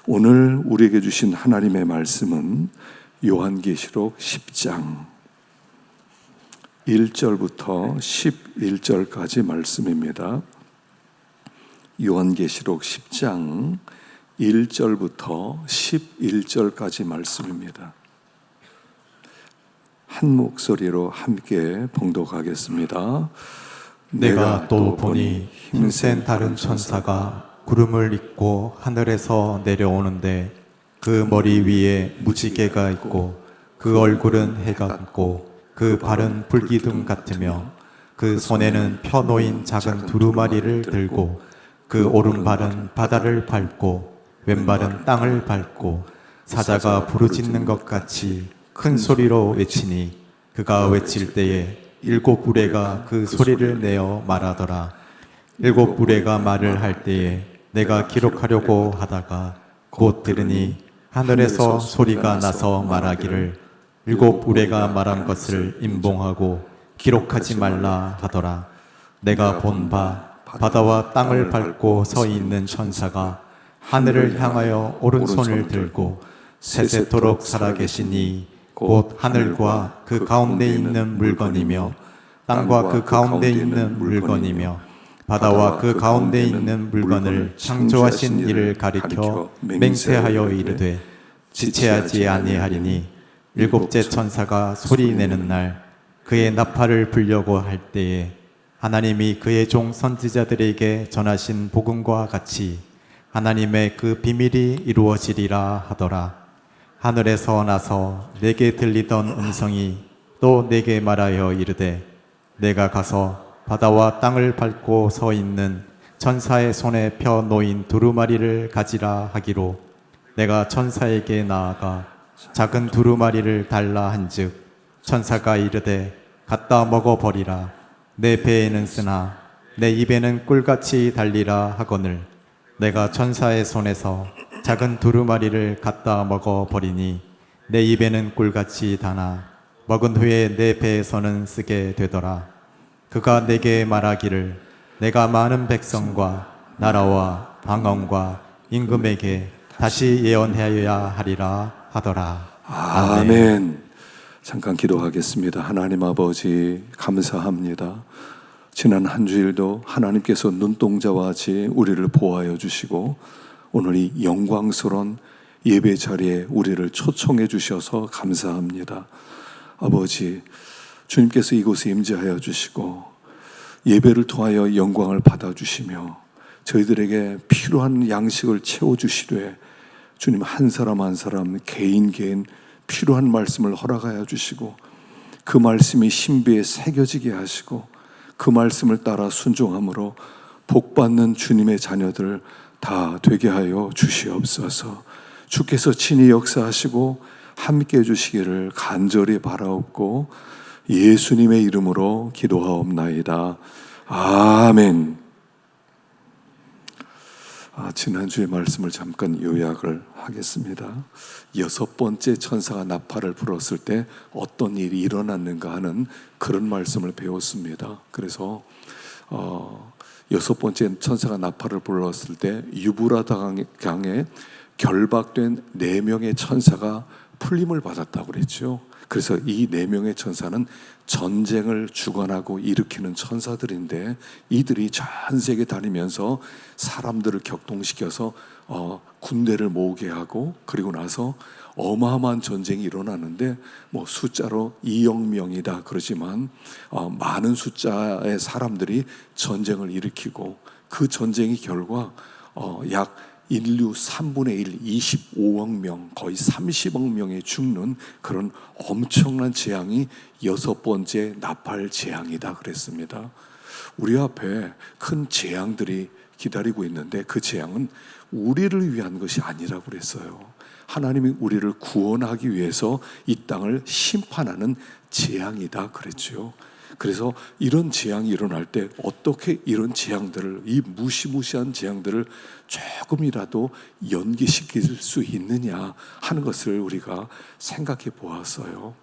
오늘 우리에게 주신 하나님의 말씀은 요한계시록 10장 1절부터 11절까지 말씀입니다. 요한계시록 10장 1절부터 11절까지 말씀입니다. 한 목소리로 함께 봉독하겠습니다. 내가 또 보니 힘센 다른 천사가 구름을 입고 하늘에서 내려오는데 그 머리 위에 무지개가 있고 그 얼굴은 해가 같고 그 발은 불기둥 같으며 그 손에는 펴놓인 작은 두루마리를 들고 그 오른발은 바다를 밟고 왼발은 땅을 밟고 사자가 부르짖는 것 같이 큰 소리로 외치니 그가 외칠 때에 일곱 부레가 그 소리를 내어 말하더라. 일곱 부레가 말을 할 때에 내가 기록하려고 하다가 곧 들으니 하늘에서 소리가 나서 말하기를 일곱 부레가 말한 것을 임봉하고 기록하지 말라 하더라. 내가 본 바 바다와 땅을 밟고 서 있는 천사가 하늘을 향하여 오른손을 들고 세세토록 살아계시니 곧 하늘과 그 가운데 있는 물건이며 땅과 그 가운데 있는 물건이며 바다와 그 가운데 있는 물건을 창조하신 이를 가리켜 맹세하여 이르되 지체하지 아니하리니 일곱째 천사가 소리내는 날 그의 나팔을 불려고 할 때에 하나님이 그의 종 선지자들에게 전하신 복음과 같이 하나님의 그 비밀이 이루어지리라 하더라. 하늘에서 나서 내게 들리던 음성이 또 내게 말하여 이르되 내가 가서 바다와 땅을 밟고 서 있는 천사의 손에 펴 놓인 두루마리를 가지라 하기로 내가 천사에게 나아가 작은 두루마리를 달라 한즉 천사가 이르되 갖다 먹어버리라. 내 배에는 쓰나 내 입에는 꿀같이 달리라 하거늘 내가 천사의 손에서 작은 두루마리를 갖다 먹어버리니 내 입에는 꿀같이 다나 먹은 후에 내 배에서는 쓰게 되더라. 그가 내게 말하기를 내가 많은 백성과 나라와 방언과 임금에게 다시 예언하여야 하리라 하더라. 아멘. 잠깐 기도하겠습니다. 하나님 아버지 감사합니다. 지난 한 주일도 하나님께서 눈동자와 같이 우리를 보호하여 주시고 오늘 이 영광스러운 예배 자리에 우리를 초청해 주셔서 감사합니다. 아버지, 주님께서 이곳에 임재하여 주시고 예배를 통하여 영광을 받아주시며 저희들에게 필요한 양식을 채워주시되 주님 한 사람 한 사람 개인 필요한 말씀을 허락하여 주시고 그 말씀이 신비에 새겨지게 하시고 그 말씀을 따라 순종함으로 복받는 주님의 자녀들 다 되게 하여 주시옵소서. 주께서 친히 역사하시고 함께 해주시기를 간절히 바라옵고 예수님의 이름으로 기도하옵나이다. 아멘. 지난주의 말씀을 잠깐 요약을 하겠습니다. 여섯 번째 천사가 나팔을 불었을 때 어떤 일이 일어났는가 하는 그런 말씀을 배웠습니다. 그래서 여섯 번째 천사가 나팔을 불었을 때 유브라다 강에 결박된 4명의 천사가 풀림을 받았다고 그랬죠. 그래서 이 4명의 천사는 전쟁을 주관하고 일으키는 천사들인데 이들이 전 세계 다니면서 사람들을 격동시켜서 군대를 모으게 하고 그리고 나서 어마어마한 전쟁이 일어나는데 뭐 숫자로 2억 명이다 그러지만 많은 숫자의 사람들이 전쟁을 일으키고 그 전쟁의 결과 약 인류 3분의 1, 25억 명, 거의 30억 명이 죽는 그런 엄청난 재앙이 여섯 번째 나팔 재앙이다 그랬습니다. 우리 앞에 큰 재앙들이 기다리고 있는데 그 재앙은 우리를 위한 것이 아니라고 그랬어요. 하나님이 우리를 구원하기 위해서 이 땅을 심판하는 재앙이다 그랬죠. 그래서 이런 재앙이 일어날 때 어떻게 이런 재앙들을, 이 무시무시한 재앙들을 조금이라도 연기시킬 수 있느냐 하는 것을 우리가 생각해 보았어요.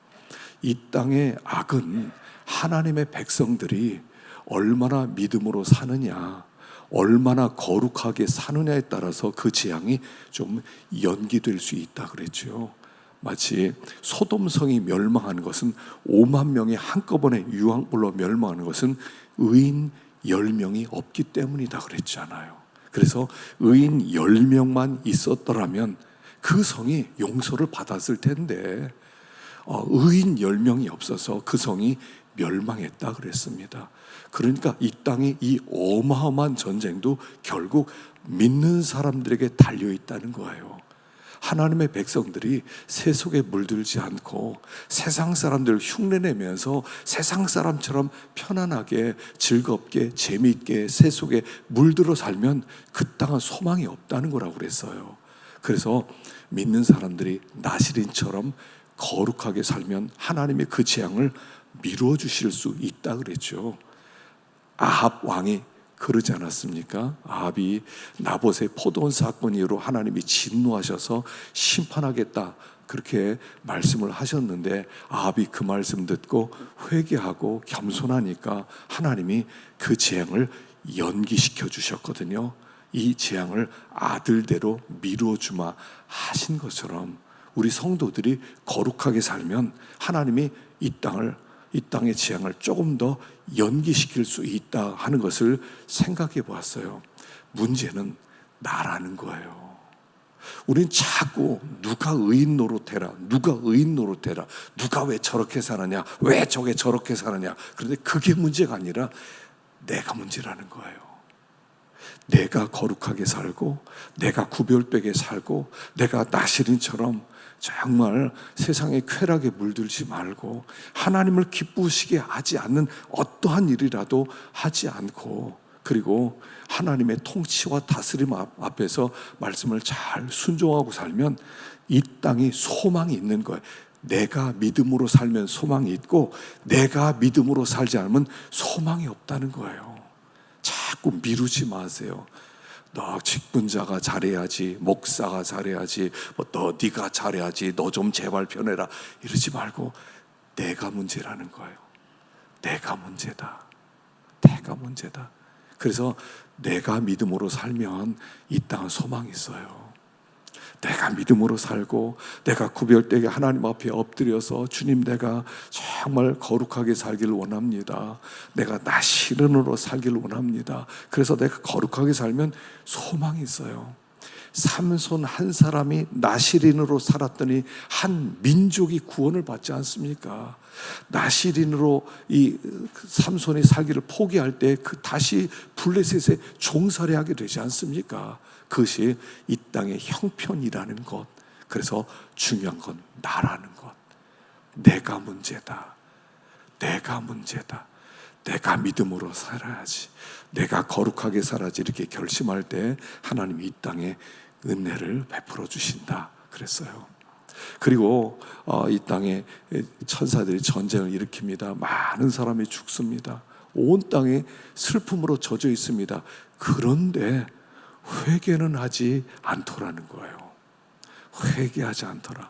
이 땅의 악은 하나님의 백성들이 얼마나 믿음으로 사느냐, 얼마나 거룩하게 사느냐에 따라서 그 재앙이 좀 연기될 수 있다 그랬죠. 마치 소돔성이 멸망하는 것은 5만 명이 한꺼번에 유황불로 멸망하는 것은 의인 10명이 없기 때문이다 그랬잖아요. 그래서 의인 10명만 있었더라면 그 성이 용서를 받았을 텐데 의인 10명이 없어서 그 성이 멸망했다 그랬습니다. 그러니까 이 땅의 이 어마어마한 전쟁도 결국 믿는 사람들에게 달려있다는 거예요. 하나님의 백성들이 세속에 물들지 않고 세상 사람들을 흉내내면서 세상 사람처럼 편안하게 즐겁게 재미있게 세속에 물들어 살면 그 땅은 소망이 없다는 거라고 그랬어요. 그래서 믿는 사람들이 나시린처럼 거룩하게 살면 하나님의 그 재앙을 미루어 주실 수 있다 그랬죠. 아합 왕이 그러지 않았습니까? 아합이 나봇의 포도원 사건 이후로 하나님이 진노하셔서 심판하겠다 그렇게 말씀을 하셨는데 아합이 그 말씀 듣고 회개하고 겸손하니까 하나님이 그 재앙을 연기시켜 주셨거든요. 이 재앙을 아들대로 미루어 주마 하신 것처럼 우리 성도들이 거룩하게 살면 하나님이 이 땅의 재앙을 조금 더 연기시킬 수 있다 하는 것을 생각해 보았어요. 문제는 나라는 거예요. 우린 자꾸 누가 의인 노릇해라, 누가 의인 노릇해라, 누가 왜 저렇게 사느냐, 왜 저게 저렇게 사느냐. 그런데 그게 문제가 아니라 내가 문제라는 거예요. 내가 거룩하게 살고 내가 구별되게 살고 내가 나시린처럼 정말 세상의 쾌락에 물들지 말고 하나님을 기쁘시게 하지 않는 어떠한 일이라도 하지 않고 그리고 하나님의 통치와 다스림 앞에서 말씀을 잘 순종하고 살면 이 땅이 소망이 있는 거예요. 내가 믿음으로 살면 소망이 있고 내가 믿음으로 살지 않으면 소망이 없다는 거예요. 자꾸 미루지 마세요. 너 직분자가 잘해야지, 목사가 잘해야지, 너 네가 잘해야지, 너 좀 제발 변해라 이러지 말고 내가 문제라는 거예요. 내가 문제다. 내가 문제다. 그래서 내가 믿음으로 살면 이 땅은 소망이 있어요. 내가 믿음으로 살고 내가 구별되게 하나님 앞에 엎드려서 주님 내가 정말 거룩하게 살기를 원합니다. 내가 나시른으로 살기를 원합니다. 그래서 내가 거룩하게 살면 소망이 있어요. 삼손 한 사람이 나시린으로 살았더니 한 민족이 구원을 받지 않습니까? 나시린으로 이 삼손이 살기를 포기할 때 그 다시 블레셋에 종살이하게 되지 않습니까? 그것이 이 땅의 형편이라는 것. 그래서 중요한 건 나라는 것. 내가 문제다. 내가 문제다. 내가 믿음으로 살아야지. 내가 거룩하게 살아야지. 이렇게 결심할 때 하나님이 이 땅에 은혜를 베풀어 주신다 그랬어요. 그리고 이 땅에 천사들이 전쟁을 일으킵니다. 많은 사람이 죽습니다. 온 땅에 슬픔으로 젖어 있습니다. 그런데 회개는 하지 않더라는 거예요. 회개하지 않더라.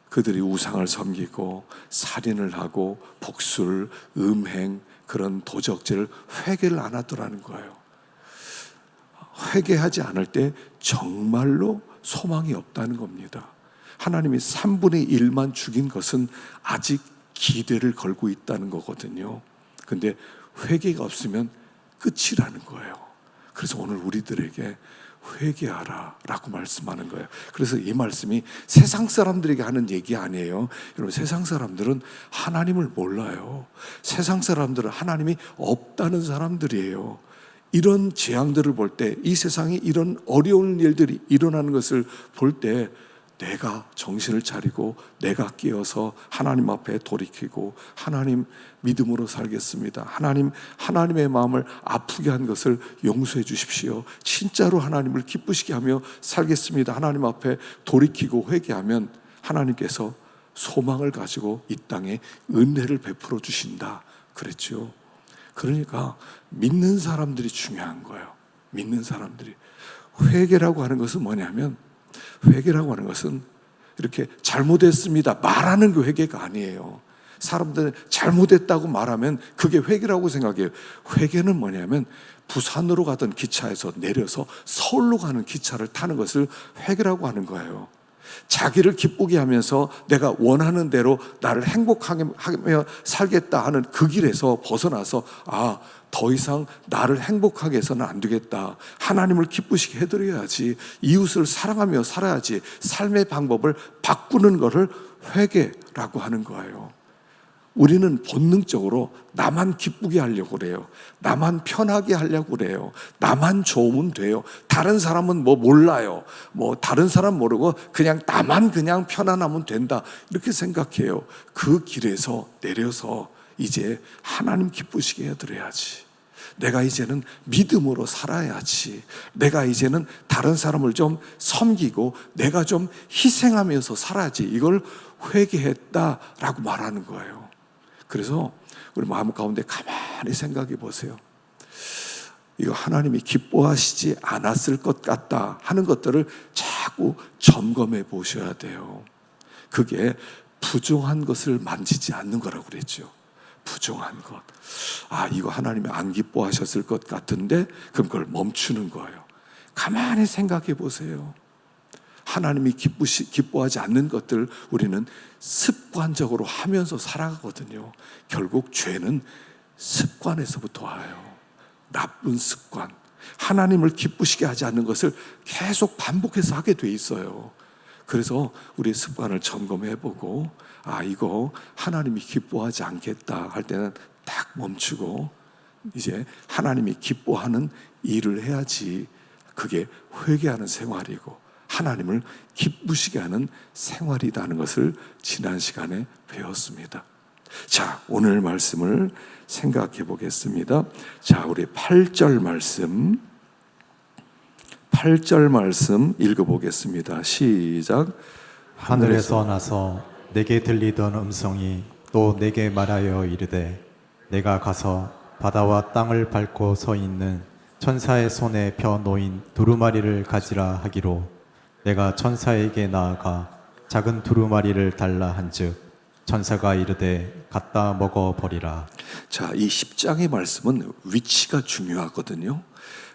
그들이 우상을 섬기고 살인을 하고 복술, 음행, 그런 도적질을 회개를 안 하더라는 거예요. 회개하지 않을 때 정말로 소망이 없다는 겁니다. 하나님이 3분의 1만 죽인 것은 아직 기대를 걸고 있다는 거거든요. 근데 회개가 없으면 끝이라는 거예요. 그래서 오늘 우리들에게 회개하라 라고 말씀하는 거예요. 그래서 이 말씀이 세상 사람들에게 하는 얘기 아니에요. 여러분, 세상 사람들은 하나님을 몰라요. 세상 사람들은 하나님이 없다는 사람들이에요. 이런 재앙들을 볼 때, 이 세상에 이런 어려운 일들이 일어나는 것을 볼 때 내가 정신을 차리고 내가 깨어서 하나님 앞에 돌이키고 하나님 믿음으로 살겠습니다. 하나님의 마음을 아프게 한 것을 용서해 주십시오. 진짜로 하나님을 기쁘시게 하며 살겠습니다. 하나님 앞에 돌이키고 회개하면 하나님께서 소망을 가지고 이 땅에 은혜를 베풀어 주신다 그랬죠. 그러니까 믿는 사람들이 중요한 거예요. 믿는 사람들이. 회개라고 하는 것은 뭐냐면, 회개라고 하는 것은 이렇게 잘못했습니다 말하는 그 회개가 아니에요. 사람들은 잘못했다고 말하면 그게 회개라고 생각해요. 회개는 뭐냐면 부산으로 가던 기차에서 내려서 서울로 가는 기차를 타는 것을 회개라고 하는 거예요. 자기를 기쁘게 하면서 내가 원하는 대로 나를 행복하게 하며 살겠다 하는 그 길에서 벗어나서 더 이상 나를 행복하게 해서는 안 되겠다. 하나님을 기쁘시게 해드려야지. 이웃을 사랑하며 살아야지. 삶의 방법을 바꾸는 것을 회개라고 하는 거예요. 우리는 본능적으로 나만 기쁘게 하려고 그래요. 나만 편하게 하려고 그래요. 나만 좋으면 돼요. 다른 사람은 뭐 몰라요. 다른 사람 모르고 그냥 나만 그냥 편안하면 된다. 이렇게 생각해요. 그 길에서 내려서 이제 하나님 기쁘시게 해드려야지. 내가 이제는 믿음으로 살아야지. 내가 이제는 다른 사람을 좀 섬기고 내가 좀 희생하면서 살아야지. 이걸 회개했다라고 말하는 거예요. 그래서 우리 마음 가운데 가만히 생각해 보세요. 이거 하나님이 기뻐하시지 않았을 것 같다 하는 것들을 자꾸 점검해 보셔야 돼요. 그게 부정한 것을 만지지 않는 거라고 그랬죠. 부정한 것. 이거 하나님이 안 기뻐하셨을 것 같은데 그럼 그걸 멈추는 거예요. 가만히 생각해 보세요. 하나님이 기뻐하지 않는 것들 우리는 습관적으로 하면서 살아가거든요. 결국 죄는 습관에서부터 와요. 나쁜 습관. 하나님을 기쁘시게 하지 않는 것을 계속 반복해서 하게 돼 있어요. 그래서 우리의 습관을 점검해보고 이거 하나님이 기뻐하지 않겠다 할 때는 딱 멈추고 이제 하나님이 기뻐하는 일을 해야지. 그게 회개하는 생활이고 하나님을 기쁘시게 하는 생활이라는 것을 지난 시간에 배웠습니다. 자, 오늘 말씀을 생각해 보겠습니다. 자, 우리 8절 말씀 읽어보겠습니다. 시작. 하늘에서 나서 내게 들리던 음성이 또 내게 말하여 이르되 내가 가서 바다와 땅을 밟고 서 있는 천사의 손에 펴 놓인 두루마리를 가지라 하기로 내가 천사에게 나아가 작은 두루마리를 달라 한즉 천사가 이르되 갖다 먹어버리라. 자, 이 10장의 말씀은 위치가 중요하거든요.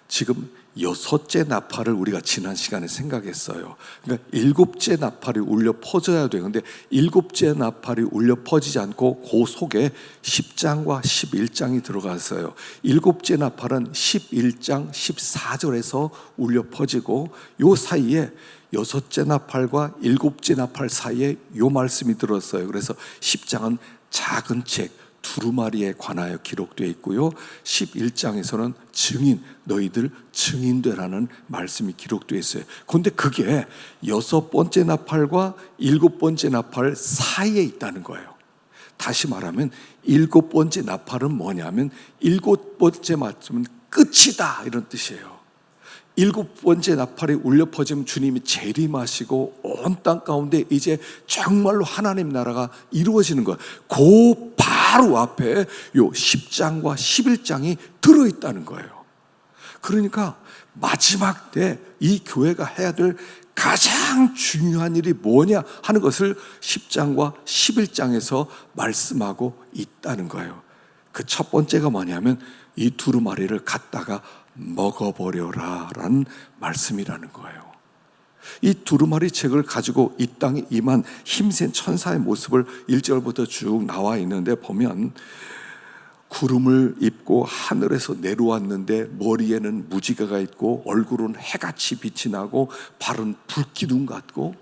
지금 6째 나팔을 우리가 지난 시간에 생각했어요. 그러니까 7째 나팔이 울려 퍼져야 돼요. 근데 7째 나팔이 울려 퍼지지 않고 그 속에 10장과 11장이 들어갔어요. 7째 나팔은 11장 14절에서 울려 퍼지고 요 사이에 6째 나팔과 7째 나팔 사이에 요 말씀이 들었어요. 그래서 10장은 작은 책 두루마리에 관하여 기록되어 있고요. 11장에서는 증인, 너희들 증인되라는 말씀이 기록되어 있어요. 그런데 그게 6번째 나팔과 7번째 나팔 사이에 있다는 거예요. 다시 말하면 7번째 나팔은 뭐냐면 7번째 말씀은 끝이다 이런 뜻이에요. 7번째 나팔이 울려 퍼지면 주님이 재림하시고 온 땅 가운데 이제 정말로 하나님 나라가 이루어지는 거예요. 그 바로 앞에 요 10장과 11장이 들어있다는 거예요. 그러니까 마지막 때 이 교회가 해야 될 가장 중요한 일이 뭐냐 하는 것을 10장과 11장에서 말씀하고 있다는 거예요. 그 첫 번째가 뭐냐면 이 두루마리를 갖다가 먹어버려라 라는 말씀이라는 거예요. 이 두루마리 책을 가지고 이 땅에 임한 힘센 천사의 모습을 1절부터 쭉 나와 있는데 보면 구름을 입고 하늘에서 내려왔는데 머리에는 무지개가 있고 얼굴은 해같이 빛이 나고 발은 불기둥 같고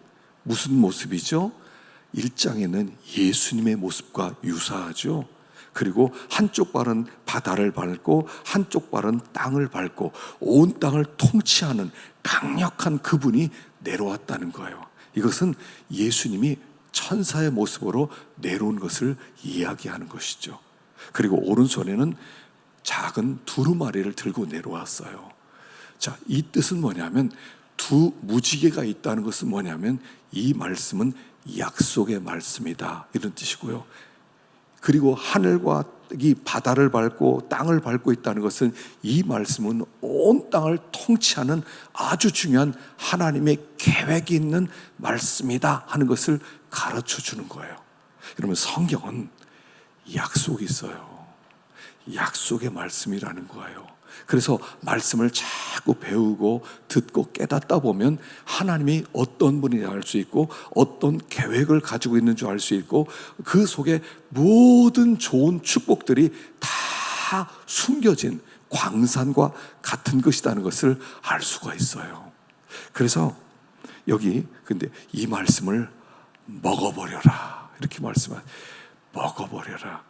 무슨 모습이죠? 1장에는 예수님의 모습과 유사하죠. 그리고 한쪽 발은 바다를 밟고 한쪽 발은 땅을 밟고 온 땅을 통치하는 강력한 그분이 내려왔다는 거예요. 이것은 예수님이 천사의 모습으로 내려온 것을 이야기하는 것이죠. 그리고 오른손에는 작은 두루마리를 들고 내려왔어요. 자, 이 뜻은 뭐냐면 두 무지개가 있다는 것은 뭐냐면 이 말씀은 약속의 말씀이다 이런 뜻이고요. 그리고 하늘과 이 바다를 밟고 땅을 밟고 있다는 것은 이 말씀은 온 땅을 통치하는 아주 중요한 하나님의 계획이 있는 말씀이다 하는 것을 가르쳐 주는 거예요. 여러분 성경은 약속이 있어요. 약속의 말씀이라는 거예요. 그래서 말씀을 자꾸 배우고 듣고 깨닫다 보면 하나님이 어떤 분인지 알 수 있고 어떤 계획을 가지고 있는 줄 알 수 있고 그 속에 모든 좋은 축복들이 다 숨겨진 광산과 같은 것이라는 것을 알 수가 있어요. 그래서 여기 근데 이 말씀을 먹어버려라 이렇게 말씀하세요. 먹어버려라.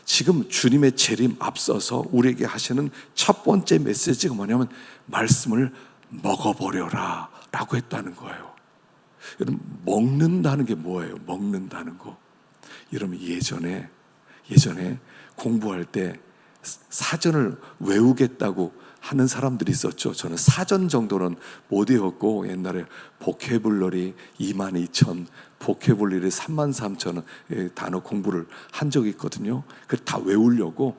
지금 주님의 재림 앞서서 우리에게 하시는 첫 번째 메시지가 뭐냐면 말씀을 먹어버려라 라고 했다는 거예요. 여러분, 먹는다는 게 뭐예요? 먹는다는 거. 여러분, 예전에 공부할 때 사전을 외우겠다고 하는 사람들이 있었죠. 저는 사전 정도는 못 외웠고 옛날에 보케블러리 22,000, 보케블러리 33,000 단어 공부를 한 적이 있거든요. 그래서 다 외우려고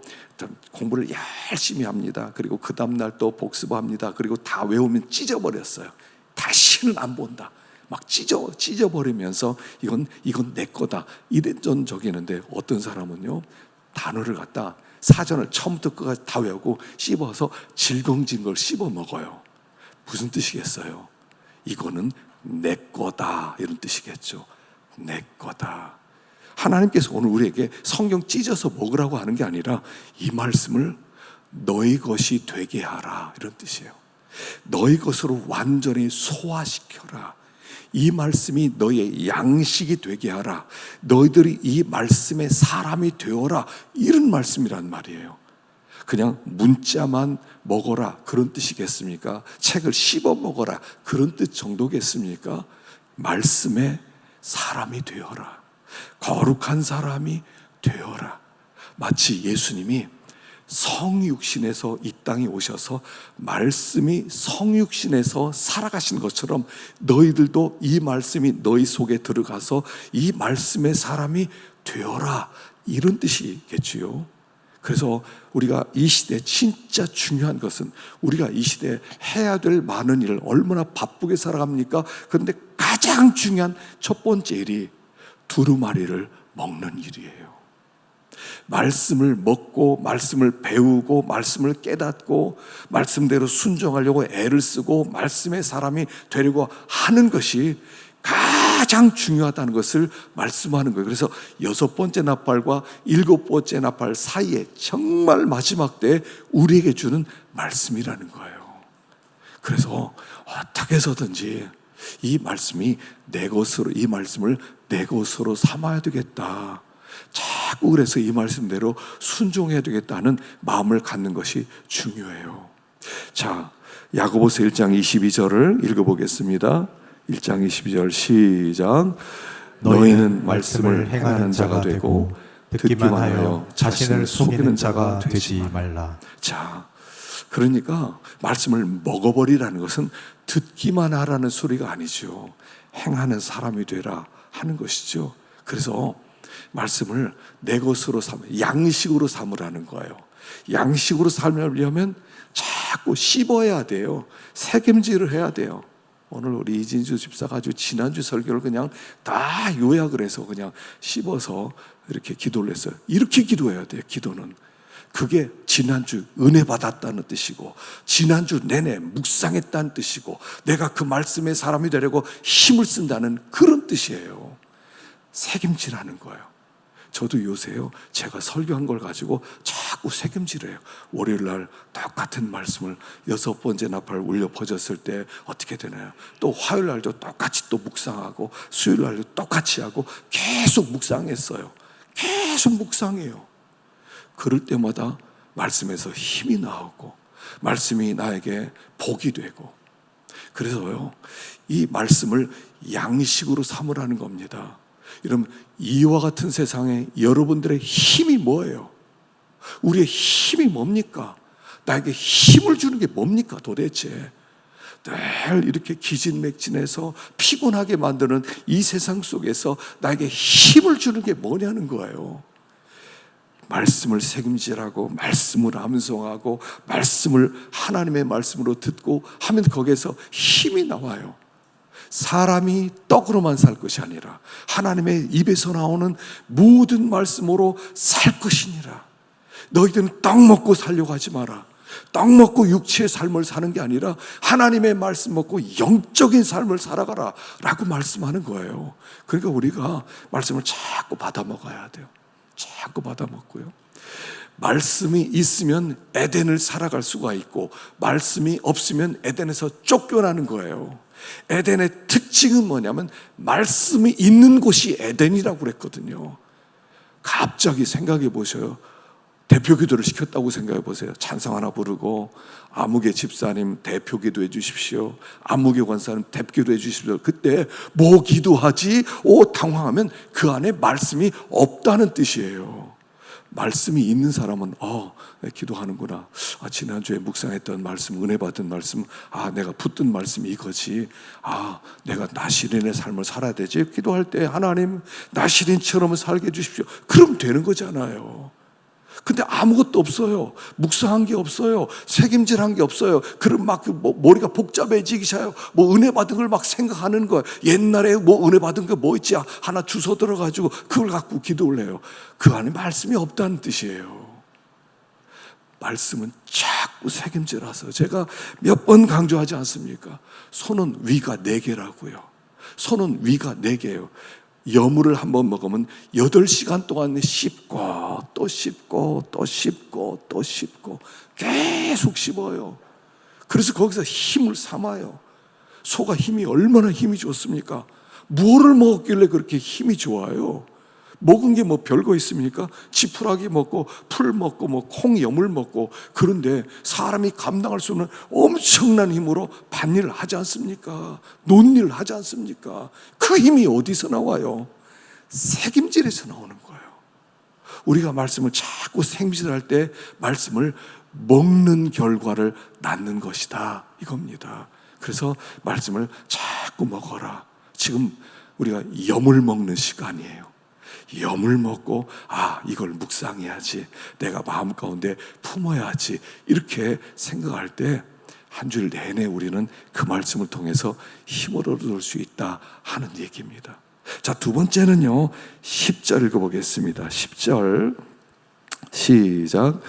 공부를 열심히 합니다. 그리고 그 다음날 또 복습합니다. 그리고 다 외우면 찢어버렸어요. 다시는 안 본다. 막 찢어버리면서 이건 내 거다. 이랬던 적이 있는데 어떤 사람은요, 단어를 갖다 사전을 처음부터 끝까지 다 외우고 씹어서 질겅진 걸 씹어 먹어요. 무슨 뜻이겠어요? 이거는 내 거다 이런 뜻이겠죠. 내 거다. 하나님께서 오늘 우리에게 성경 찢어서 먹으라고 하는 게 아니라 이 말씀을 너희 것이 되게 하라 이런 뜻이에요. 너희 것으로 완전히 소화시켜라. 이 말씀이 너의 양식이 되게 하라. 너희들이 이 말씀의 사람이 되어라. 이런 말씀이란 말이에요. 그냥 문자만 먹어라 그런 뜻이겠습니까? 책을 씹어 먹어라 그런 뜻 정도겠습니까? 말씀의 사람이 되어라. 거룩한 사람이 되어라. 마치 예수님이 성육신에서 이 땅에 오셔서 말씀이 성육신에서 살아가신 것처럼 너희들도 이 말씀이 너희 속에 들어가서 이 말씀의 사람이 되어라 이런 뜻이겠지요. 그래서 우리가 이 시대에 진짜 중요한 것은 우리가 이 시대에 해야 될 많은 일을 얼마나 바쁘게 살아갑니까? 그런데 가장 중요한 첫 번째 일이 두루마리를 먹는 일이에요. 말씀을 먹고 말씀을 배우고 말씀을 깨닫고 말씀대로 순종하려고 애를 쓰고 말씀의 사람이 되려고 하는 것이 가장 중요하다는 것을 말씀하는 거예요. 그래서 6번째 나팔과 7번째 나팔 사이에 정말 마지막 때에 우리에게 주는 말씀이라는 거예요. 그래서 어떻게 해서든지 이 말씀이 내 것으로, 이 말씀을 내 것으로 삼아야 되겠다. 자꾸 그래서 이 말씀대로 순종해야 되겠다는 마음을 갖는 것이 중요해요. 자, 야고보서 1장 22절을 읽어보겠습니다. 1장 22절 시작. 너희는 말씀을 행하는 자가 되고 듣기만 하여 자신을 속이는 자가 되지 말라. 자, 그러니까 말씀을 먹어버리라는 것은 듣기만 하라는 소리가 아니죠. 행하는 사람이 되라 하는 것이죠. 그래서 말씀을 내 것으로 양식으로 삼으라는 거예요. 양식으로 살려면 자꾸 씹어야 돼요. 책임질을 해야 돼요. 오늘 우리 이진주 집사가 아주 지난주 설교를 그냥 다 요약을 해서 그냥 씹어서 이렇게 기도를 했어요. 이렇게 기도해야 돼요. 기도는 그게 지난주 은혜 받았다는 뜻이고 지난주 내내 묵상했다는 뜻이고 내가 그 말씀의 사람이 되려고 힘을 쓴다는 그런 뜻이에요. 책임지라는 거예요. 저도 요새요, 제가 설교한 걸 가지고 자꾸 책임지래요. 월요일 날 똑같은 말씀을 6번째 나팔 울려 퍼졌을 때 어떻게 되나요? 또 화요일 날도 똑같이 또 묵상하고 수요일 날도 똑같이 하고 계속 묵상했어요. 계속 묵상해요. 그럴 때마다 말씀에서 힘이 나오고 말씀이 나에게 복이 되고 그래서요, 이 말씀을 양식으로 삼으라는 겁니다. 여러분, 이와 같은 세상에 여러분들의 힘이 뭐예요? 우리의 힘이 뭡니까? 나에게 힘을 주는 게 뭡니까 도대체? 늘 이렇게 기진맥진해서 피곤하게 만드는 이 세상 속에서 나에게 힘을 주는 게 뭐냐는 거예요. 말씀을 책임지라고 말씀을 암송하고 말씀을 하나님의 말씀으로 듣고 하면 거기에서 힘이 나와요. 사람이 떡으로만 살 것이 아니라 하나님의 입에서 나오는 모든 말씀으로 살 것이니라. 너희들은 떡 먹고 살려고 하지 마라. 떡 먹고 육체의 삶을 사는 게 아니라 하나님의 말씀 먹고 영적인 삶을 살아가라 라고 말씀하는 거예요. 그러니까 우리가 말씀을 자꾸 받아 먹어야 돼요. 자꾸 받아 먹고요. 말씀이 있으면 에덴을 살아갈 수가 있고 말씀이 없으면 에덴에서 쫓겨나는 거예요. 에덴의 특징은 뭐냐면 말씀이 있는 곳이 에덴이라고 그랬거든요. 갑자기 생각해 보셔요. 대표 기도를 시켰다고 생각해 보세요. 찬송 하나 부르고 아무개 집사님 대표 기도해 주십시오. 아무개 권사님 대표 기도해 주십시오. 그때 뭐 기도하지? 당황하면 그 안에 말씀이 없다는 뜻이에요. 말씀이 있는 사람은 기도하는구나. 지난주에 묵상했던 말씀, 은혜 받은 말씀, 내가 붙든 말씀이 이거지. 내가 나시린의 삶을 살아야 되지. 기도할 때 하나님 나시린처럼 살게 해주십시오. 그럼 되는 거잖아요. 근데 아무것도 없어요. 묵상한 게 없어요. 책임질한 게 없어요. 그럼 막 머리가 복잡해지기 시작해요. 은혜 받은 걸 막 생각하는 거예요. 옛날에 은혜 받은 게 뭐 있지? 하나 주워 들어가지고 그걸 갖고 기도를 해요. 그 안에 말씀이 없다는 뜻이에요. 말씀은 자꾸 책임질라서 제가 몇 번 강조하지 않습니까? 손은 위가 4개라고요. 손은 위가 4개예요. 여물을 한번 먹으면 8시간 동안 씹고 또 씹고 또 씹고 또 씹고 계속 씹어요. 그래서 거기서 힘을 삼아요. 소가 얼마나 힘이 좋습니까? 무엇을 먹었길래 그렇게 힘이 좋아요? 먹은 게 별거 있습니까? 지푸라기 먹고 풀 먹고 콩 여물 먹고. 그런데 사람이 감당할 수 없는 엄청난 힘으로 밭일을 하지 않습니까? 논일을 하지 않습니까? 그 힘이 어디서 나와요? 책임질에서 나오는 거예요. 우리가 말씀을 자꾸 책임질할 때 말씀을 먹는 결과를 낳는 것이다 이겁니다. 그래서 말씀을 자꾸 먹어라. 지금 우리가 염을 먹는 시간이에요. 염을 먹고 이걸 묵상해야지, 내가 마음 가운데 품어야지, 이렇게 생각할 때 한 주일 내내 우리는 그 말씀을 통해서 힘을 얻을 수 있다 하는 얘기입니다. 자, 두 번째는요, 10절 읽어보겠습니다. 10절 시작.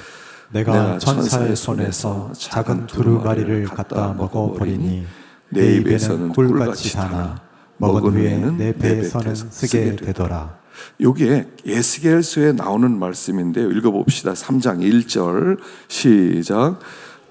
내가 천사의 손에서 작은 두루마리를 갖다 먹어버리니 내 입에서는 꿀같이 다나 먹은 후에는 내 배에서는 쓰게 되더라. 이게 에스겔서에 나오는 말씀인데요. 읽어봅시다. 3장 1절 시작.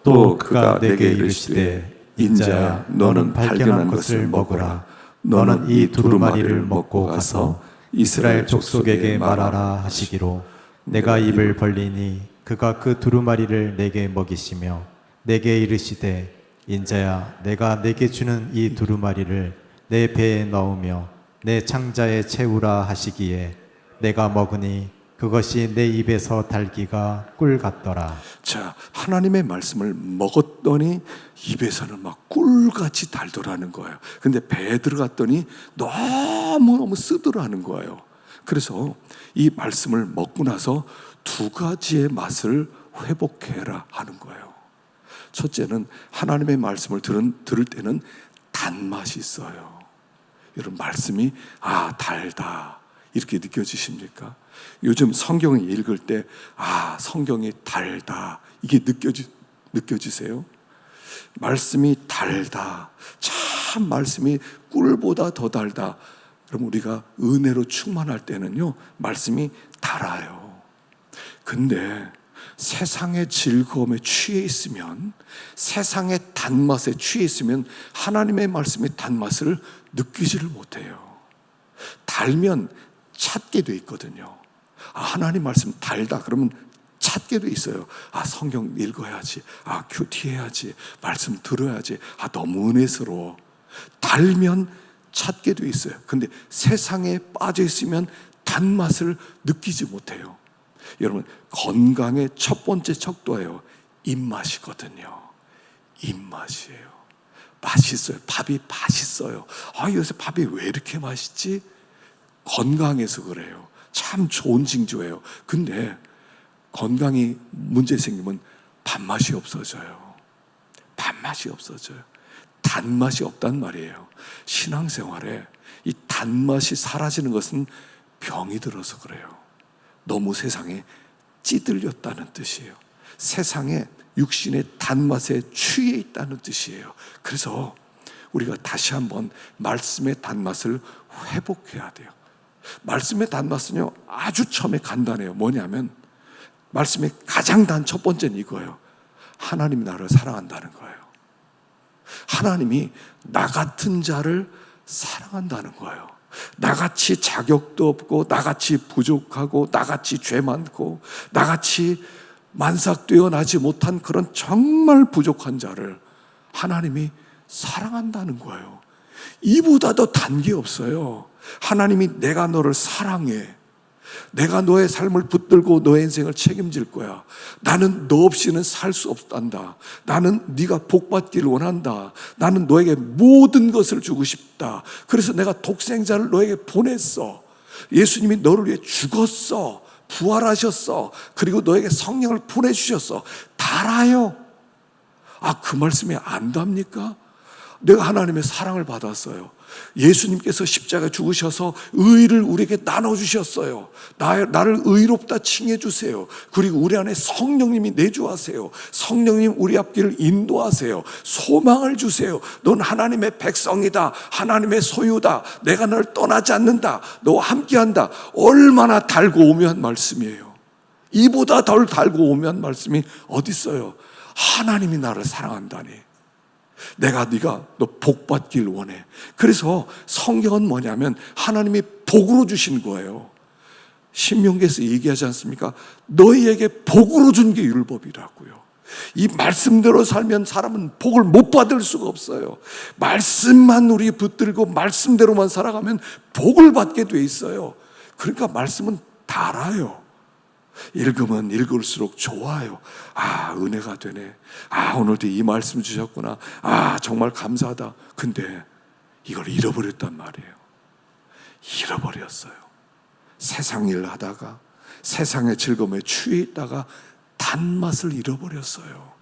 또 그가 내게 이르시되 인자야 너는 발견한 것을 먹으라. 너는 이 두루마리를 먹고 가서 이스라엘 족속에게 말하라 하시기로 내가 입을 벌리니 그가 그 두루마리를 내게 먹이시며 내게 이르시되 인자야 내가 내게 주는 이 두루마리를 내 배에 넣으며 내 창자에 채우라 하시기에 내가 먹으니 그것이 내 입에서 달기가 꿀 같더라. 자, 하나님의 말씀을 먹었더니 입에서는 막 꿀같이 달더라는 거예요. 근데 배에 들어갔더니 너무너무 쓰더라는 거예요. 그래서 이 말씀을 먹고 나서 2가지의 맛을 회복해라 하는 거예요. 첫째는 하나님의 말씀을 들을 때는 단맛이 있어요. 여러분, 말씀이 달다 이렇게 느껴지십니까? 요즘 성경을 읽을 때 성경이 달다 이게 느껴지세요? 말씀이 달다, 참 말씀이 꿀보다 더 달다. 그럼 우리가 은혜로 충만할 때는요, 말씀이 달아요. 근데 세상의 즐거움에 취해 있으면, 세상의 단맛에 취해 있으면 하나님의 말씀의 단맛을 느끼지를 못해요. 달면 찾게 돼 있거든요. 하나님 말씀 달다 그러면 찾게 돼 있어요. 성경 읽어야지, 큐티해야지, 말씀 들어야지, 너무 은혜스러워. 달면 찾게 돼 있어요. 근데 세상에 빠져 있으면 단맛을 느끼지 못해요. 여러분, 건강의 첫 번째 척도예요. 입맛이거든요. 입맛이에요. 맛있어요. 밥이 맛있어요. 요새 밥이 왜 이렇게 맛있지? 건강해서 그래요. 참 좋은 징조예요. 근데 건강이 문제 생기면 밥맛이 없어져요. 밥맛이 없어져요. 단맛이 없단 말이에요. 신앙생활에 이 단맛이 사라지는 것은 병이 들어서 그래요. 너무 세상에 찌들렸다는 뜻이에요. 세상에 육신의 단맛에 취해 있다는 뜻이에요. 그래서 우리가 다시 한번 말씀의 단맛을 회복해야 돼요. 말씀의 단맛은요, 아주 처음에 간단해요. 뭐냐면 말씀의 가장 단 첫 번째는 이거예요. 하나님이 나를 사랑한다는 거예요. 하나님이 나 같은 자를 사랑한다는 거예요. 나같이 자격도 없고, 나같이 부족하고, 나같이 죄 많고, 나같이 만삭되어 나지 못한 그런 정말 부족한 자를 하나님이 사랑한다는 거예요. 이보다 더 단 게 없어요. 하나님이 내가 너를 사랑해. 내가 너의 삶을 붙들고 너의 인생을 책임질 거야. 나는 너 없이는 살 수 없단다. 나는 네가 복받기를 원한다. 나는 너에게 모든 것을 주고 싶다. 그래서 내가 독생자를 너에게 보냈어. 예수님이 너를 위해 죽었어. 부활하셨어. 그리고 너에게 성령을 보내주셨어. 달아요. 아, 그 말씀이 안 답니까? 내가 하나님의 사랑을 받았어요. 예수님께서 십자가에 죽으셔서 의를 우리에게 나눠주셨어요. 나를 의롭다 칭해주세요. 그리고 우리 안에 성령님이 내주하세요. 성령님 우리 앞길을 인도하세요. 소망을 주세요. 넌 하나님의 백성이다. 하나님의 소유다. 내가 너를 떠나지 않는다. 너와 함께한다. 얼마나 달고 오묘한 말씀이에요. 이보다 덜 달고 오묘한 말씀이 어디 있어요? 하나님이 나를 사랑한다니. 네가 너 복 받길 원해. 그래서 성경은 뭐냐면 하나님이 복으로 주신 거예요. 신명기에서 얘기하지 않습니까? 너희에게 복으로 준 게 율법이라고요. 이 말씀대로 살면 사람은 복을 못 받을 수가 없어요. 말씀만 우리 붙들고 말씀대로만 살아가면 복을 받게 돼 있어요. 그러니까 말씀은 달아요. 읽으면 읽을수록 좋아요. 아, 은혜가 되네. 아, 오늘도 이 말씀 주셨구나. 아, 정말 감사하다. 근데 이걸 잃어버렸단 말이에요. 잃어버렸어요. 세상 일 하다가 세상의 즐거움에 취해 있다가 단맛을 잃어버렸어요.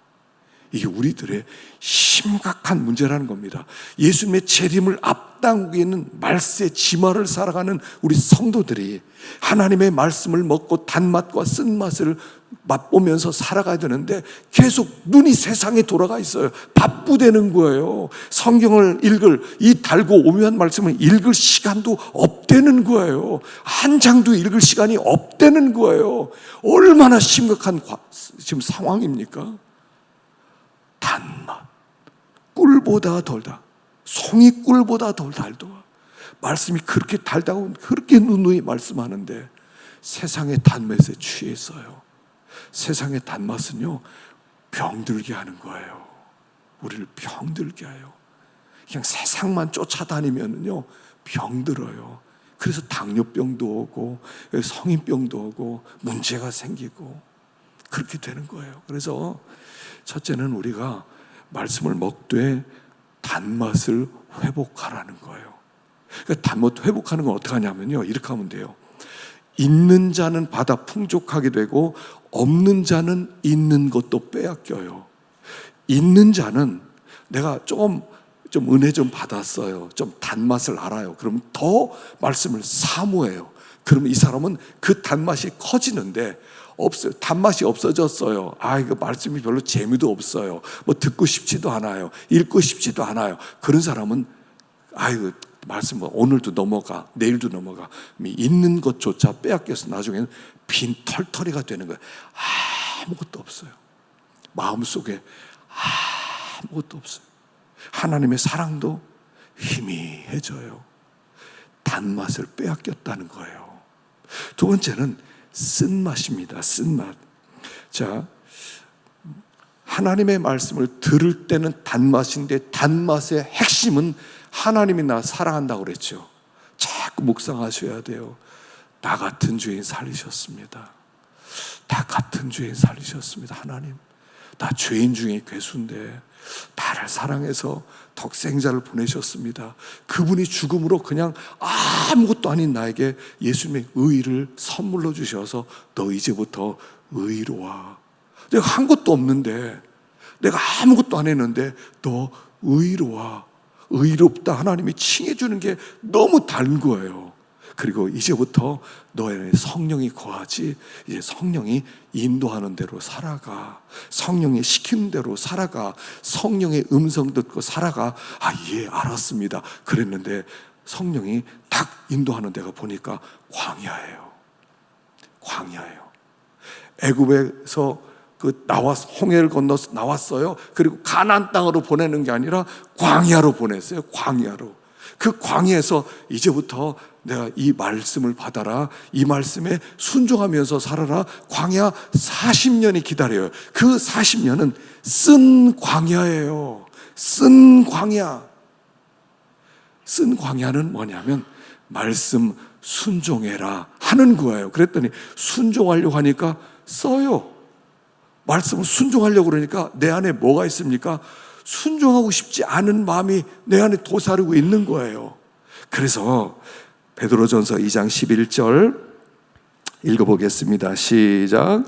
이게 우리들의 심각한 문제라는 겁니다. 예수님의 재림을 앞당기고 있는 말세 지마를 살아가는 우리 성도들이 하나님의 말씀을 먹고 단맛과 쓴맛을 맛보면서 살아가야 되는데 계속 눈이 세상에 돌아가 있어요. 바쁘다는 거예요. 성경을 읽을 이 달고 오묘한 말씀을 읽을 시간도 없다는 거예요. 한 장도 읽을 시간이 없다는 거예요. 얼마나 심각한 지금 상황입니까? 단맛, 꿀보다 덜다. 송이꿀보다 덜 달도다. 말씀이 그렇게 달다고 그렇게 누누이 말씀하는데 세상의 단맛에 취했어요. 세상의 단맛은요, 병들게 하는 거예요. 우리를 병들게 해요. 그냥 세상만 쫓아다니면요 병들어요. 그래서 당뇨병도 오고 성인병도 오고 문제가 생기고 그렇게 되는 거예요. 그래서 첫째는 우리가 말씀을 먹되 단맛을 회복하라는 거예요. 그러니까 단맛 회복하는 건 어떻게 하냐면요, 이렇게 하면 돼요. 있는 자는 받아 풍족하게 되고 없는 자는 있는 것도 빼앗겨요. 있는 자는 내가 좀 은혜 좀 받았어요. 좀 단맛을 알아요. 그러면 더 말씀을 사모해요. 그러면 이 사람은 그 단맛이 커지는데 없어요. 단맛이 없어졌어요. 아, 이거 말씀이 별로 재미도 없어요. 뭐 듣고 싶지도 않아요. 읽고 싶지도 않아요. 그런 사람은 아이고 말씀 오늘도 넘어가, 내일도 넘어가. 있는 것조차 빼앗겨서 나중에는 빈 털터리가 되는 거예요. 아무것도 없어요. 마음속에 아무것도 없어요. 하나님의 사랑도 희미해져요. 단맛을 빼앗겼다는 거예요. 두 번째는 쓴맛입니다. 쓴맛. 자, 하나님의 말씀을 들을 때는 단맛인데 단맛의 핵심은 하나님이 나 사랑한다고 그랬죠. 자꾸 묵상하셔야 돼요. 나 같은 죄인 살리셨습니다. 나 같은 죄인 살리셨습니다. 하나님, 나 죄인 중에 괴수인데 나를 사랑해서 독생자를 보내셨습니다. 그분이 죽음으로 그냥 아무것도 아닌 나에게 예수님의 의를 선물로 주셔서 너 이제부터 의로워. 내가 한 것도 없는데, 내가 아무것도 안 했는데 너 의롭다 하나님이 칭해주는 게 너무 단 거예요. 그리고 이제부터 너의 성령이 거하지, 이제 성령이 인도하는 대로 살아가, 성령이 시키는 대로 살아가, 성령의 음성 듣고 살아가. 예, 알았습니다 그랬는데 성령이 딱 인도하는 데가 보니까 광야예요. 애굽에서 홍해를 건너서 나왔어요. 그리고 가나안 땅으로 보내는 게 아니라 광야로 보냈어요. 광야로. 그 광야에서 이제부터 내가 이 말씀을 받아라, 이 말씀에 순종하면서 살아라. 광야 40년이 기다려요. 그 40년은 쓴 광야예요. 쓴 광야는 뭐냐면 말씀 순종해라 하는 거예요. 그랬더니 순종하려고 하니까 써요. 말씀을 순종하려고 그러니까 내 안에 뭐가 있습니까? 순종하고 싶지 않은 마음이 내 안에 도사리고 있는 거예요. 그래서 베드로전서 2장 11절 읽어보겠습니다. 시작.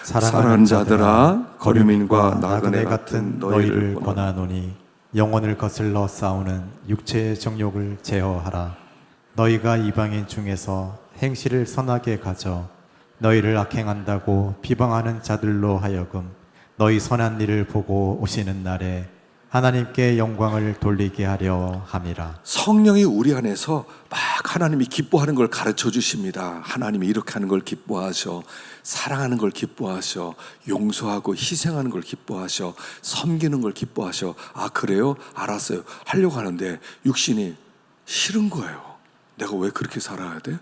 사랑하는 자들아, 거류민과 나그네 같은 너희를 권하노니 영혼을 거슬러 싸우는 육체의 정욕을 제어하라. 너희가 이방인 중에서 행실을 선하게 가져 너희를 악행한다고 비방하는 자들로 하여금 너희 선한 일을 보고 오시는 날에 하나님께 영광을 돌리게 하려 함이라. 성령이 우리 안에서 막 하나님이 기뻐하는 걸 가르쳐 주십니다. 하나님이 이렇게 하는 걸 기뻐하셔, 사랑하는 걸 기뻐하셔, 용서하고 희생하는 걸 기뻐하셔, 섬기는 걸 기뻐하셔. 그래요? 알았어요. 하려고 하는데 육신이 싫은 거예요. 내가 왜 그렇게 살아야 돼?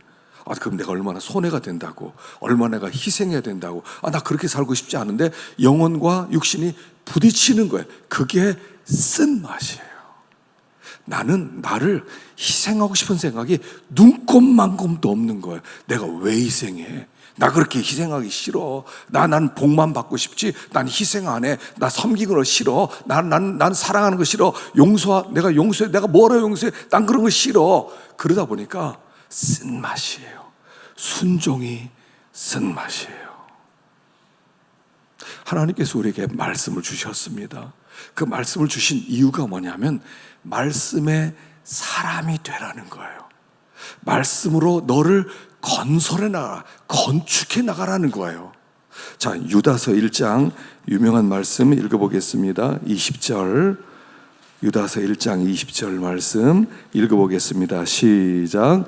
그럼 내가 얼마나 손해가 된다고, 얼마나 내가 희생해야 된다고. 나 그렇게 살고 싶지 않은데 영혼과 육신이 부딪히는 거예요. 그게 쓴맛이에요. 나는 나를 희생하고 싶은 생각이 눈꼽만큼도 없는 거예요. 내가 왜 희생해? 나 그렇게 희생하기 싫어. 난 복만 받고 싶지. 난 희생 안 해. 나 섬기는 거 싫어. 난 사랑하는 거 싫어. 내가 용서해. 내가 뭐라 용서해? 난 그런 거 싫어. 그러다 보니까 쓴맛이에요. 순종이 쓴맛이에요. 하나님께서 우리에게 말씀을 주셨습니다. 그 말씀을 주신 이유가 뭐냐면 말씀의 사람이 되라는 거예요. 말씀으로 너를 건설해 나가, 건축해 나가라는 거예요. 자, 유다서 1장 유명한 말씀 읽어보겠습니다. 20절, 유다서 1장 20절 말씀 읽어보겠습니다. 시작.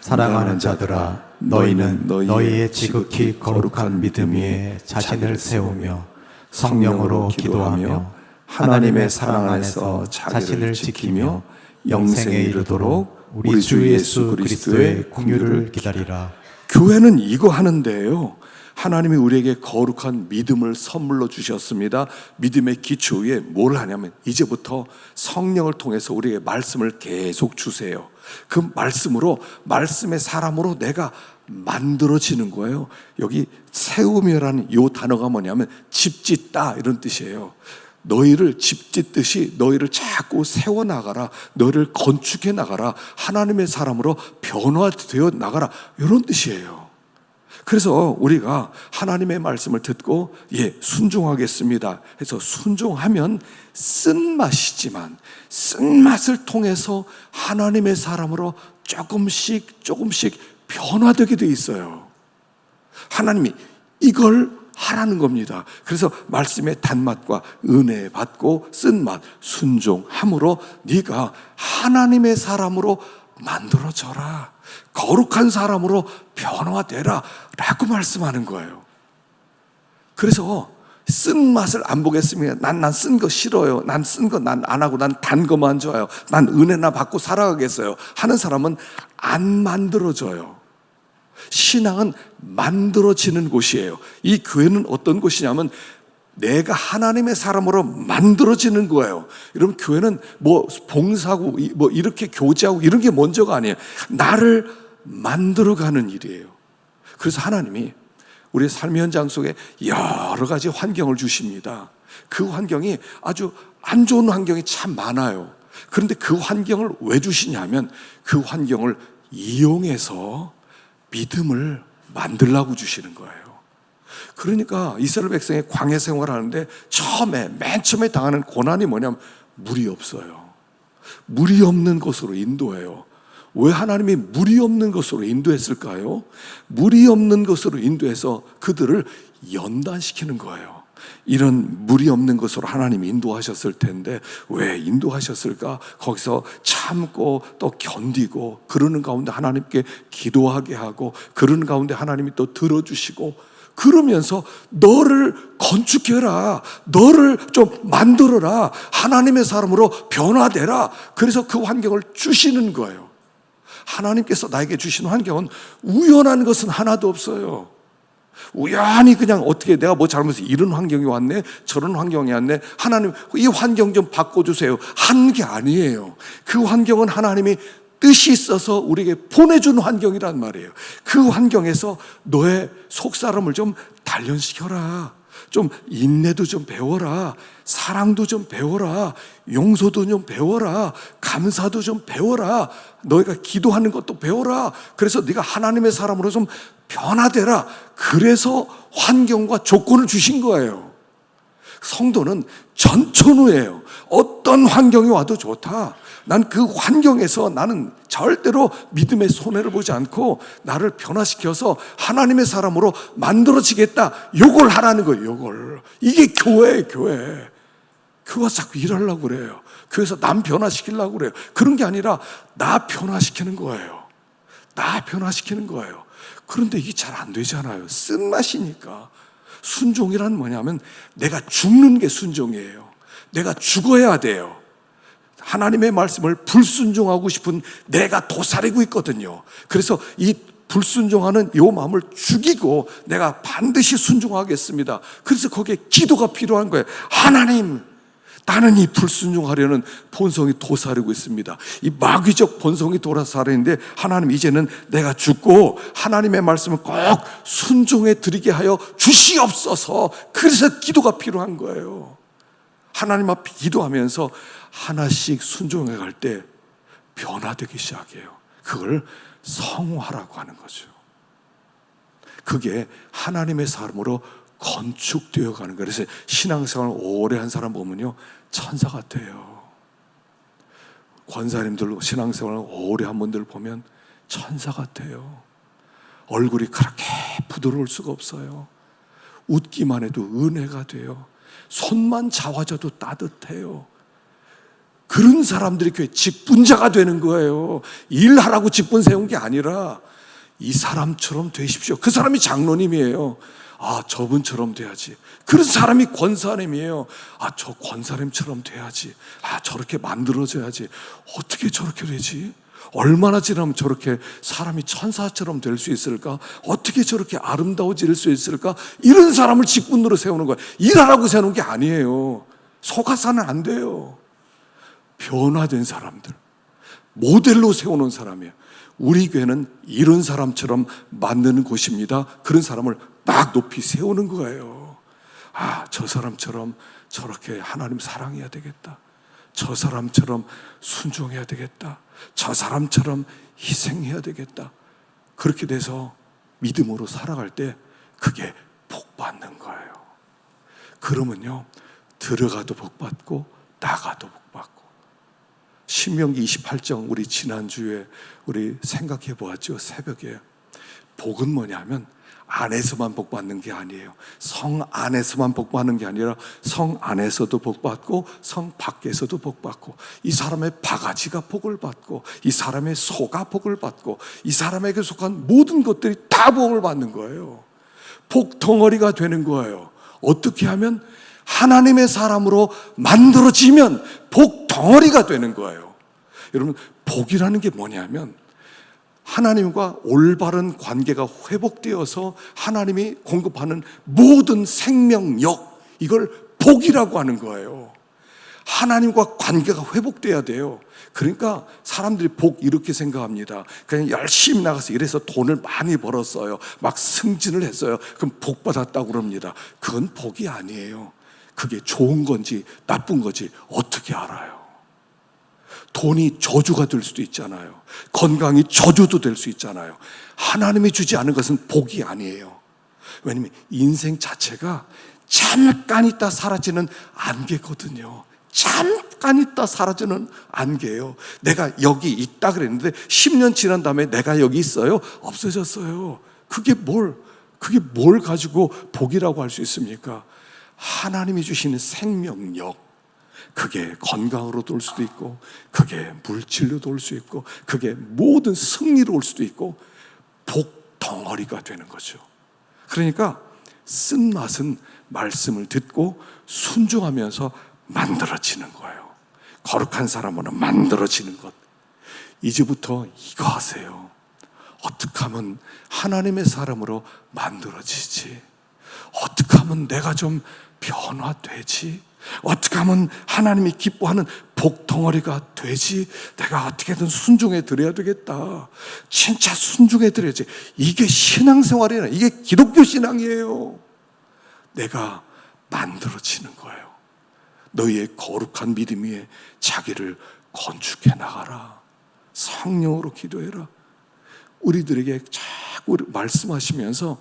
사랑하는 자들아, 너희는 너희의 지극히 거룩한 믿음 위에 자신을 세우며 성령으로 기도하며 하나님의 사랑 안에서 자신을 지키며 영생에 이르도록 우리 주 예수 그리스도의 긍휼을 기다리라. 교회는 이거 하는데요, 하나님이 우리에게 거룩한 믿음을 선물로 주셨습니다. 믿음의 기초 위에 뭘 하냐면 이제부터 성령을 통해서 우리에게 말씀을 계속 주세요. 그 말씀으로, 말씀의 사람으로 내가 만들어지는 거예요. 여기 세우며라는 이 단어가 뭐냐면 집 짓다 이런 뜻이에요. 너희를 집 짓듯이 너희를 자꾸 세워나가라, 너희를 건축해 나가라, 하나님의 사람으로 변화되어 나가라, 이런 뜻이에요. 그래서 우리가 하나님의 말씀을 듣고 순종하겠습니다 해서 순종하면 쓴맛이지만 쓴맛을 통해서 하나님의 사람으로 조금씩 변화되게 돼 있어요. 하나님이 이걸 하라는 겁니다. 그래서 말씀의 단맛과 은혜 받고 쓴맛 순종함으로 네가 하나님의 사람으로 만들어져라, 거룩한 사람으로 변화되라 라고 말씀하는 거예요. 그래서 쓴맛을 안 보겠습니다. 난 쓴 거 싫어요. 난 쓴 거 난 안 하고 난 단 거만 좋아요. 난 은혜나 받고 살아가겠어요 하는 사람은 안 만들어져요. 신앙은 만들어지는 곳이에요. 이 교회는 어떤 곳이냐면 내가 하나님의 사람으로 만들어지는 거예요. 여러분, 교회는 뭐 봉사하고 뭐 이렇게 교제하고 이런 게 먼저가 아니에요. 나를 만들어가는 일이에요. 그래서 하나님이 우리의 삶의 현장 속에 여러 가지 환경을 주십니다. 그 환경이 아주 안 좋은 환경이 참 많아요. 그런데 그 환경을 왜 주시냐면 그 환경을 이용해서 믿음을 만들라고 주시는 거예요. 그러니까 이스라엘 백성이 광야 생활하는데 맨 처음에 당하는 고난이 뭐냐면 물이 없어요. 물이 없는 곳으로 인도해요. 왜 하나님이 물이 없는 곳으로 인도했을까요? 물이 없는 곳으로 인도해서 그들을 연단시키는 거예요. 이런 물이 없는 곳으로 하나님이 인도하셨을 텐데 왜 인도하셨을까? 거기서 참고 또 견디고 그러는 가운데 하나님께 기도하게 하고 그러는 가운데 하나님이 또 들어주시고 그러면서 너를 건축해라, 너를 좀 만들어라, 하나님의 사람으로 변화되라. 그래서 그 환경을 주시는 거예요. 하나님께서 나에게 주신 환경은 우연한 것은 하나도 없어요. 우연히 그냥 어떻게 내가 뭐 잘못해서 이런 환경이 왔네, 저런 환경이 왔네, 하나님 이 환경 좀 바꿔주세요 하는 게 아니에요. 그 환경은 하나님이 뜻이 있어서 우리에게 보내준 환경이란 말이에요. 그 환경에서 너의 속사람을 좀 단련시켜라, 좀 인내도 좀 배워라, 사랑도 좀 배워라, 용서도 좀 배워라, 감사도 좀 배워라, 너희가 기도하는 것도 배워라. 그래서 네가 하나님의 사람으로 좀 변화되라. 그래서 환경과 조건을 주신 거예요. 성도는 전천후예요. 어떤 환경이 와도 좋다. 난 그 환경에서 나는 절대로 믿음의 손해를 보지 않고 나를 변화시켜서 하나님의 사람으로 만들어지겠다. 요걸 하라는 거예요. 요걸. 이게 교회예요. 교회. 교회가 자꾸 일하려고 그래요. 교회에서 남 변화시키려고 그래요. 그런 게 아니라 나 변화시키는 거예요. 나 변화시키는 거예요. 그런데 이게 잘 안 되잖아요. 쓴맛이니까. 순종이란 뭐냐면 내가 죽는 게 순종이에요. 내가 죽어야 돼요. 하나님의 말씀을 불순종하고 싶은 내가 도사리고 있거든요. 그래서 이 불순종하는 이 마음을 죽이고 내가 반드시 순종하겠습니다. 그래서 거기에 기도가 필요한 거예요. 하나님, 나는 이 불순종하려는 본성이 도사리고 있습니다. 이 마귀적 본성이 도사리는데 하나님, 이제는 내가 죽고 하나님의 말씀을 꼭 순종해 드리게 하여 주시옵소서. 그래서 기도가 필요한 거예요. 하나님 앞에 기도하면서 하나씩 순종해 갈 때 변화되기 시작해요. 그걸 성화라고 하는 거죠. 그게 하나님의 사람으로 건축되어 가는 거예요. 그래서 신앙생활 오래 한 사람 보면요, 천사 같아요. 권사님들 신앙생활 오래 한 분들 보면 천사 같아요. 얼굴이 그렇게 부드러울 수가 없어요. 웃기만 해도 은혜가 돼요. 손만 잡아줘도 따뜻해요. 그런 사람들이 교회 직분자가 되는 거예요. 일하라고 직분 세운 게 아니라 이 사람처럼 되십시오. 그 사람이 장로님이에요. 아, 저분처럼 돼야지. 그런 사람이 권사님이에요. 아, 저 권사님처럼 돼야지. 아, 저렇게 만들어져야지. 어떻게 저렇게 되지? 얼마나 지나면 저렇게 사람이 천사처럼 될 수 있을까? 어떻게 저렇게 아름다워질 수 있을까? 이런 사람을 직분으로 세우는 거예요. 일하라고 세우는 게 아니에요. 속아서는 안 돼요. 변화된 사람들, 모델로 세우는 사람이에요. 우리 교회는 이런 사람처럼 만드는 곳입니다. 그런 사람을 막 높이 세우는 거예요. 아, 저 사람처럼 저렇게 하나님 사랑해야 되겠다. 저 사람처럼 순종해야 되겠다. 저 사람처럼 희생해야 되겠다. 그렇게 돼서 믿음으로 살아갈 때 그게 복 받는 거예요. 그러면요, 들어가도 복 받고 나가도 복 받고. 신명기 28장 우리 지난주에 우리 생각해 보았죠. 새벽에. 복은 뭐냐면 안에서만 복 받는 게 아니에요. 성 안에서만 복 받는 게 아니라 성 안에서도 복 받고 성 밖에서도 복 받고, 이 사람의 바가지가 복을 받고 이 사람의 소가 복을 받고 이 사람에게 속한 모든 것들이 다 복을 받는 거예요. 복 덩어리가 되는 거예요. 어떻게 하면? 하나님의 사람으로 만들어지면 복 덩어리가 되는 거예요. 여러분, 복이라는 게 뭐냐면 하나님과 올바른 관계가 회복되어서 하나님이 공급하는 모든 생명력, 이걸 복이라고 하는 거예요. 하나님과 관계가 회복돼야 돼요. 그러니까 사람들이 복 이렇게 생각합니다. 그냥 열심히 나가서 일해서 돈을 많이 벌었어요. 막 승진을 했어요. 그럼 복 받았다고 그럽니다. 그건 복이 아니에요. 그게 좋은 건지 나쁜 건지 어떻게 알아요? 돈이 저주가 될 수도 있잖아요. 건강이 저주도 될 수 있잖아요. 하나님이 주지 않은 것은 복이 아니에요. 왜냐하면 인생 자체가 잠깐 있다 사라지는 안개거든요. 잠깐 있다 사라지는 안개예요. 내가 여기 있다 그랬는데 10년 지난 다음에 내가 여기 있어요? 없어졌어요. 그게 뭘 가지고 복이라고 할 수 있습니까? 하나님이 주시는 생명력, 그게 건강으로도 올 수도 있고, 그게 물질로도 올 수 있고, 그게 모든 승리로 올 수도 있고, 복 덩어리가 되는 거죠. 그러니까 쓴맛은 말씀을 듣고 순종하면서 만들어지는 거예요. 거룩한 사람으로 만들어지는 것. 이제부터 이거 하세요. 어떻게 하면 하나님의 사람으로 만들어지지? 어떻게 하면 내가 좀 변화되지? 어떻게 하면 하나님이 기뻐하는 복덩어리가 되지? 내가 어떻게든 순종해 드려야 되겠다. 진짜 순종해 드려야지. 이게 신앙생활이라, 이게 기독교 신앙이에요. 내가 만들어지는 거예요. 너희의 거룩한 믿음 위에 자기를 건축해 나가라. 성령으로 기도해라. 우리들에게 자꾸 말씀하시면서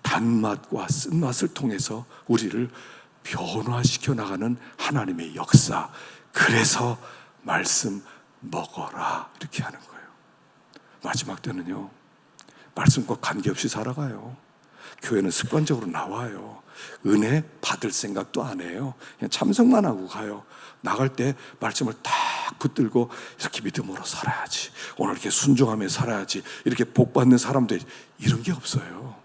단맛과 쓴맛을 통해서 우리를 변화시켜 나가는 하나님의 역사. 그래서 말씀 먹어라 이렇게 하는 거예요. 마지막 때는요, 말씀과 관계없이 살아가요. 교회는 습관적으로 나와요. 은혜 받을 생각도 안 해요. 그냥 참석만 하고 가요. 나갈 때 말씀을 딱 붙들고 이렇게 믿음으로 살아야지, 오늘 이렇게 순종하며 살아야지, 이렇게 복 받는 사람들, 이런 게 없어요.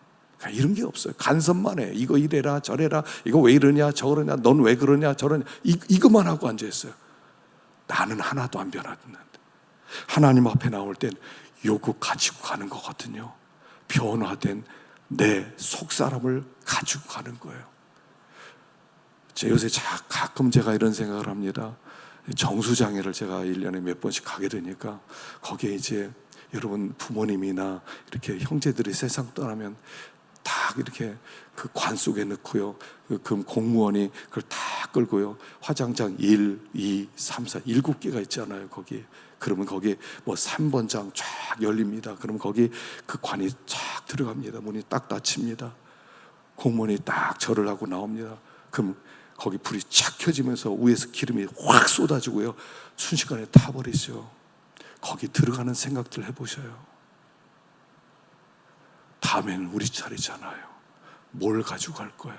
이런 게 없어요. 간섭만 해. 이거 이래라 저래라, 이거 왜 이러냐 저러냐, 넌 왜 그러냐 저러냐, 이것만 하고 앉아있어요. 나는 하나도 안 변하는데 하나님 앞에 나올 땐 요거 가지고 가는 거거든요. 변화된 내 속사람을 가지고 가는 거예요. 요새 가끔 제가 이런 생각을 합니다. 정수장애를 제가 1년에 몇 번씩 가게 되니까 거기에 이제 여러분 부모님이나 이렇게 형제들이 세상 떠나면 딱 이렇게 그 관 속에 넣고요, 그 공무원이 그걸 다 끌고요, 화장장 1, 2, 3, 4 7개가 있잖아요 거기. 그러면 거기 뭐 3번장 쫙 열립니다. 그러면 거기 그 관이 쫙 들어갑니다. 문이 딱 닫힙니다. 공무원이 딱 절을 하고 나옵니다. 그럼 거기 불이 착 켜지면서 위에서 기름이 확 쏟아지고요, 순식간에 타버리죠. 거기 들어가는 생각들 해보셔요. 다음에는 우리 차례잖아요. 뭘 가지고 갈 거예요?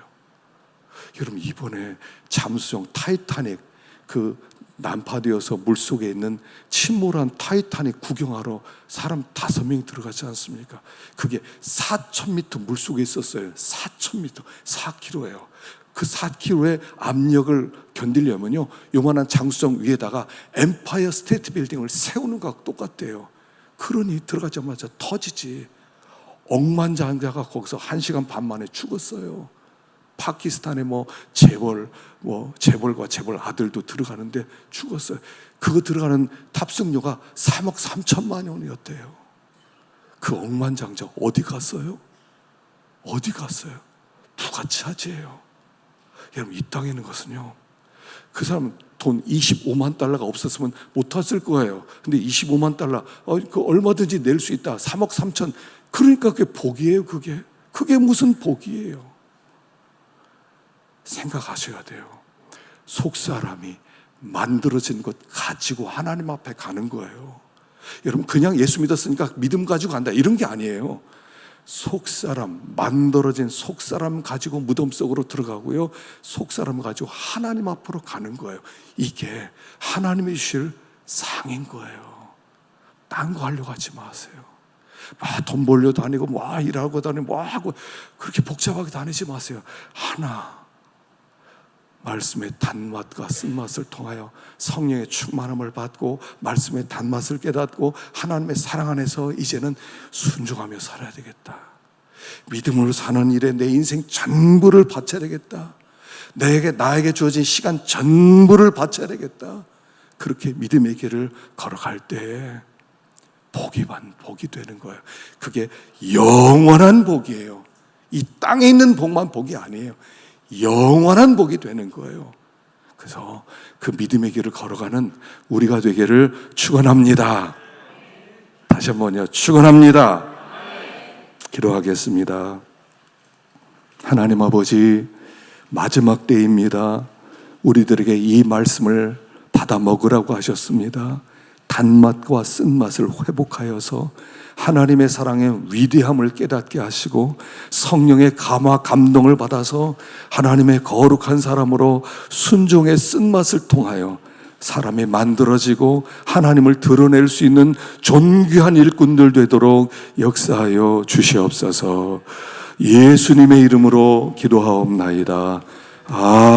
여러분, 이번에 잠수정 타이타닉, 그 난파되어서 물속에 있는 침몰한 타이타닉 구경하러 사람 5명 들어가지 않습니까? 그게 4,000m 물속에 있었어요. 4,000m, 4km예요. 그 4km의 압력을 견디려면요, 요만한 장수정 위에다가 엠파이어 스테이트 빌딩을 세우는 거하고 똑같대요. 그러니 들어가자마자 터지지. 억만장자가 거기서 1시간 반 만에 죽었어요. 파키스탄에 재벌과 재벌 아들도 들어가는데 죽었어요. 그거 들어가는 탑승료가 3억 3천만 원이었대요. 그 억만장자 어디 갔어요? 어디 갔어요? 누가 차지해요? 여러분, 이 땅에 있는 것은요, 그 사람은 돈 25만 달러가 없었으면 못 왔을 거예요. 근데 25만 달러, 그 얼마든지 낼 수 있다. 3억 3천. 그러니까 그게 복이에요. 그게 무슨 복이에요? 생각하셔야 돼요. 속사람이 만들어진 것 가지고 하나님 앞에 가는 거예요. 여러분, 그냥 예수 믿었으니까 믿음 가지고 간다, 이런 게 아니에요. 속사람, 만들어진 속사람 가지고 무덤 속으로 들어가고요, 속사람 가지고 하나님 앞으로 가는 거예요. 이게 하나님이 주실 상인 거예요. 딴 거 하려고 하지 마세요. 돈 벌려 다니고 일하고 다니고 하고 그렇게 복잡하게 다니지 마세요. 하나, 말씀의 단맛과 쓴맛을 통하여 성령의 충만함을 받고 말씀의 단맛을 깨닫고 하나님의 사랑 안에서 이제는 순종하며 살아야 되겠다. 믿음으로 사는 일에 내 인생 전부를 바쳐야 되겠다. 나에게 주어진 시간 전부를 바쳐야 되겠다. 그렇게 믿음의 길을 걸어갈 때 복이 되는 거예요. 그게 영원한 복이에요. 이 땅에 있는 복만 복이 아니에요. 영원한 복이 되는 거예요. 그래서 그 믿음의 길을 걸어가는 우리가 되기를 축원합니다. 다시 한번요, 축원합니다. 기도하겠습니다. 하나님 아버지, 마지막 때입니다. 우리들에게 이 말씀을 받아 먹으라고 하셨습니다. 단맛과 쓴맛을 회복하여서 하나님의 사랑의 위대함을 깨닫게 하시고 성령의 감화 감동을 받아서 하나님의 거룩한 사람으로 순종의 쓴맛을 통하여 사람이 만들어지고 하나님을 드러낼 수 있는 존귀한 일꾼들 되도록 역사하여 주시옵소서. 예수님의 이름으로 기도하옵나이다. 아멘.